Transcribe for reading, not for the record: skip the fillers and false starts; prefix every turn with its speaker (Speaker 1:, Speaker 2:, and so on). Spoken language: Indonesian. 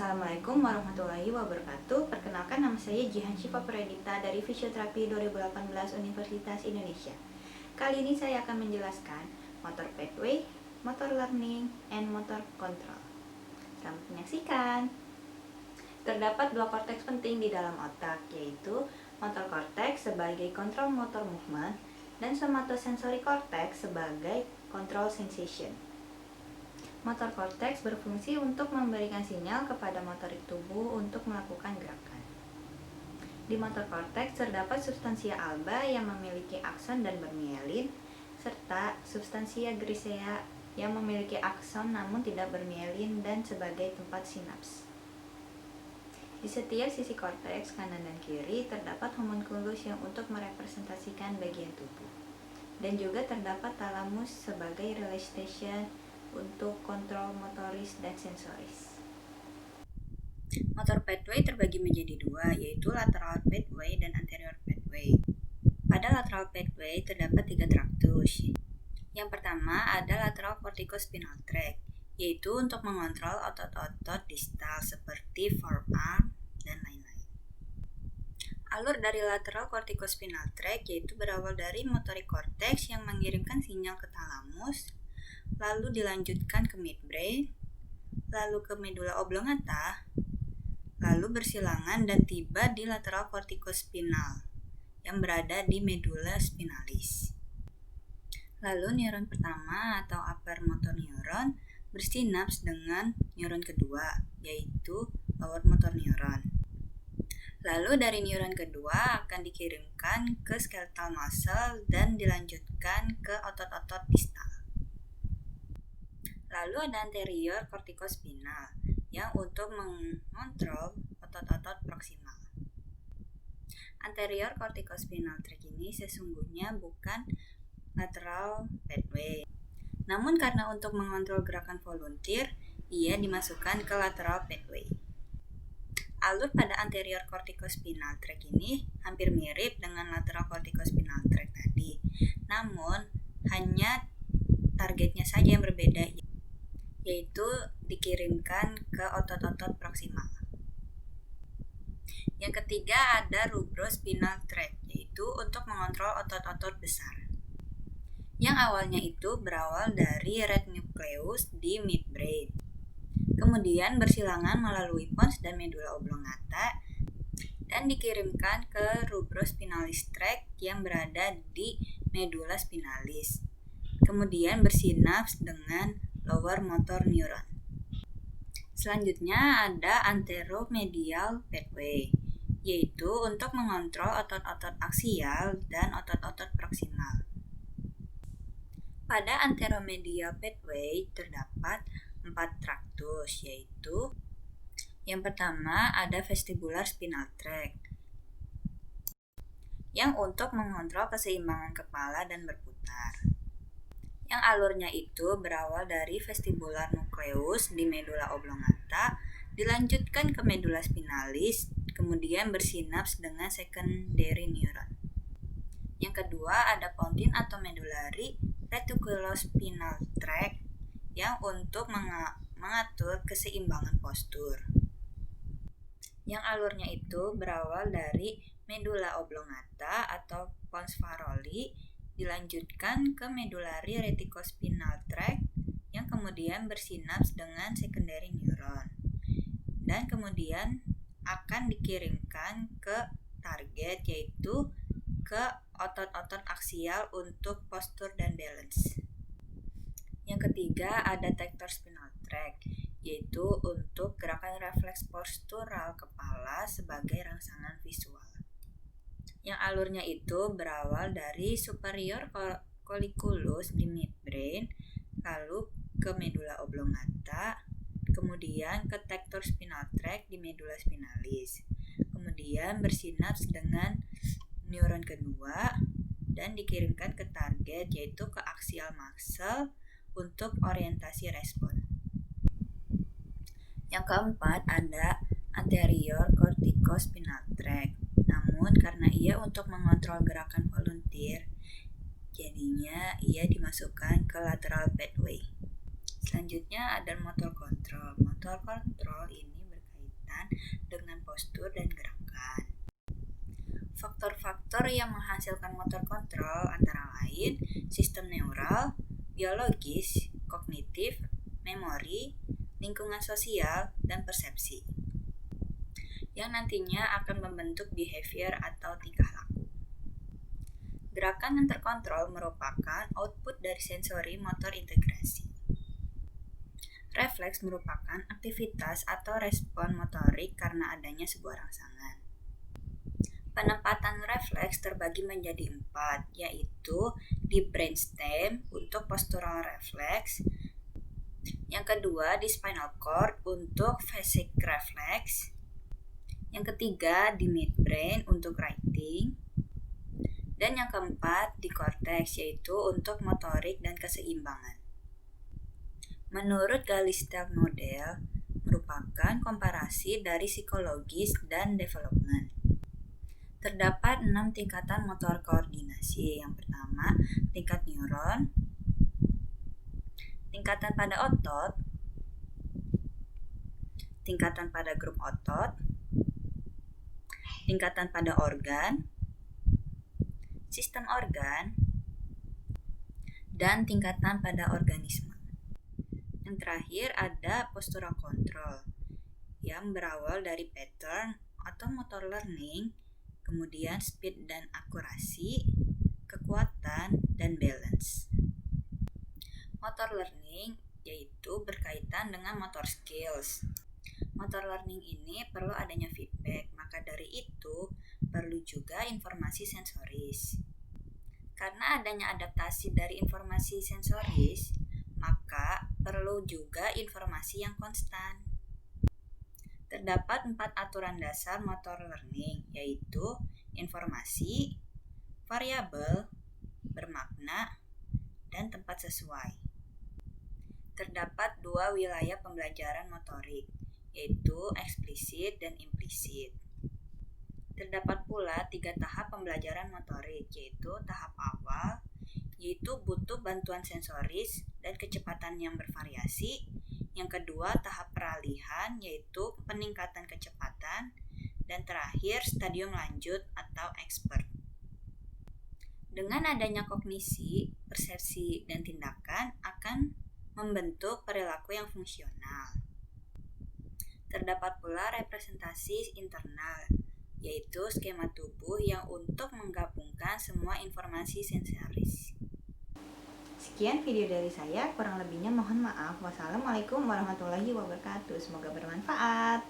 Speaker 1: Assalamualaikum warahmatullahi wabarakatuh. Perkenalkan, nama saya Jihan Syifa Pradipta dari Fisioterapi 2018 Universitas Indonesia. Kali ini saya akan menjelaskan motor pathway, motor learning, and motor control. Selamat menyaksikan. Terdapat dua korteks penting di dalam otak, yaitu motor korteks sebagai kontrol motor movement dan somatosensory cortex sebagai control sensation. Motor korteks berfungsi untuk memberikan sinyal kepada motorik tubuh untuk melakukan gerakan. Di motor korteks terdapat substansia alba yang memiliki akson dan bermielin, serta substansia grisea yang memiliki akson namun tidak bermielin dan sebagai tempat sinaps. Di setiap sisi korteks kanan dan kiri terdapat homunculus yang untuk merepresentasikan bagian tubuh. Dan juga terdapat thalamus sebagai relay station untuk kontrol motoris dan sensoris. Motor pathway terbagi menjadi dua, yaitu lateral pathway dan anterior pathway. Pada lateral pathway terdapat tiga traktus. Yang pertama ada lateral corticospinal tract, yaitu untuk mengontrol otot-otot distal seperti forearm dan lain-lain. Alur dari lateral corticospinal tract yaitu berawal dari motorik cortex yang mengirimkan sinyal ke thalamus, lalu dilanjutkan ke midbrain, lalu ke medula oblongata, lalu bersilangan dan tiba di lateral corticospinal yang berada di medula spinalis. Lalu neuron pertama atau upper motor neuron bersinaps dengan neuron kedua, yaitu lower motor neuron. Lalu dari neuron kedua akan dikirimkan ke skeletal muscle dan dilanjutkan ke otot-otot distal. Lalu ada anterior corticospinal yang untuk mengontrol otot-otot proksimal. Anterior corticospinal tract ini sesungguhnya bukan lateral pathway. Namun karena untuk mengontrol gerakan volunteer, ia dimasukkan ke lateral pathway. Alur pada anterior corticospinal tract ini hampir mirip dengan lateral corticospinal tract tadi. Namun hanya targetnya saja yang berbeda, yaitu dikirimkan ke otot-otot proksimal. Yang ketiga ada rubrospinal tract, yaitu untuk mengontrol otot-otot besar. Yang awalnya itu berawal dari red nucleus di midbrain, kemudian bersilangan melalui pons dan medula oblongata dan dikirimkan ke rubrospinalis tract yang berada di medula spinalis. Kemudian bersinaps dengan lower motor neuron. Selanjutnya ada anteromedial pathway, yaitu untuk mengontrol otot-otot aksial dan otot-otot proksimal. Pada anteromedial pathway terdapat 4 traktus, yaitu yang pertama ada vestibular spinal tract yang untuk mengontrol keseimbangan kepala dan berputar. Yang alurnya itu berawal dari vestibular nucleus di medula oblongata, dilanjutkan ke medula spinalis, kemudian bersinaps dengan secondary neuron. Yang kedua ada pontine atau medullary reticulospinal tract yang untuk mengatur keseimbangan postur. Yang alurnya itu berawal dari medula oblongata atau pons Farolli, dilanjutkan ke medullary reticulospinal tract yang kemudian bersinaps dengan secondary neuron dan kemudian akan dikirimkan ke target, yaitu ke otot-otot aksial untuk postur dan balance. Yang ketiga ada tector spinal tract, yaitu untuk gerakan refleks postural kepala sebagai rangsangan visual. Yang alurnya itu berawal dari superior colliculus di midbrain, lalu ke medula oblongata, kemudian ke tector spinal tract di medula spinalis, kemudian bersinaps dengan neuron kedua dan dikirimkan ke target, yaitu ke axial muscle untuk orientasi respon. Yang keempat ada anterior corticospinal tract. Namun karena ia untuk mengontrol gerakan volunteer, jadinya ia dimasukkan ke lateral pathway. Selanjutnya ada motor control. Motor control ini berkaitan berkaitan dengan postur dan gerakan. Faktor-faktor yang menghasilkan motor kontrol antara lain sistem neural, biologis, kognitif, memori, lingkungan sosial, dan persepsi, yang nantinya akan membentuk behavior atau tingkah laku. Gerakan yang terkontrol merupakan output dari sensori motor integrasi. Refleks merupakan aktivitas atau respon motorik karena adanya sebuah rangsangan. Penempatan refleks terbagi menjadi 4, yaitu di brainstem untuk postural reflex, yang kedua di spinal cord untuk phasic reflex, yang ketiga di midbrain untuk writing, dan yang keempat di cortex yaitu untuk motorik dan keseimbangan. Menurut Galistel model merupakan komparasi dari psikologis dan development. Terdapat 6 tingkatan motor koordinasi. Yang pertama, tingkat neuron, tingkatan pada otot, tingkatan pada grup otot, tingkatan pada organ, sistem organ, dan tingkatan pada organisme. Yang terakhir ada postural control yang berawal dari pattern atau motor learning, kemudian speed dan akurasi, kekuatan, dan balance. Motor learning yaitu berkaitan dengan motor skills. Motor learning ini perlu adanya feedback, maka dari itu perlu juga informasi sensoris. Karena adanya adaptasi dari informasi sensoris, maka perlu juga informasi yang konstan. Terdapat 4 aturan dasar motor learning, yaitu informasi, variabel, bermakna, dan tempat sesuai. Terdapat 2 wilayah pembelajaran motorik, yaitu eksplisit dan implisit. Terdapat pula 3 tahap pembelajaran motorik, yaitu tahap awal, yaitu butuh bantuan sensoris dan kecepatan yang bervariasi. Yang kedua, tahap peralihan, yaitu peningkatan kecepatan. Dan terakhir, stadium lanjut atau expert. Dengan adanya kognisi, persepsi, dan tindakan akan membentuk perilaku yang fungsional. Terdapat pula representasi internal, yaitu skema tubuh yang untuk menggabungkan semua informasi sensoris. Sekian video dari saya, kurang lebihnya mohon maaf. Wassalamualaikum warahmatullahi wabarakatuh. Semoga bermanfaat.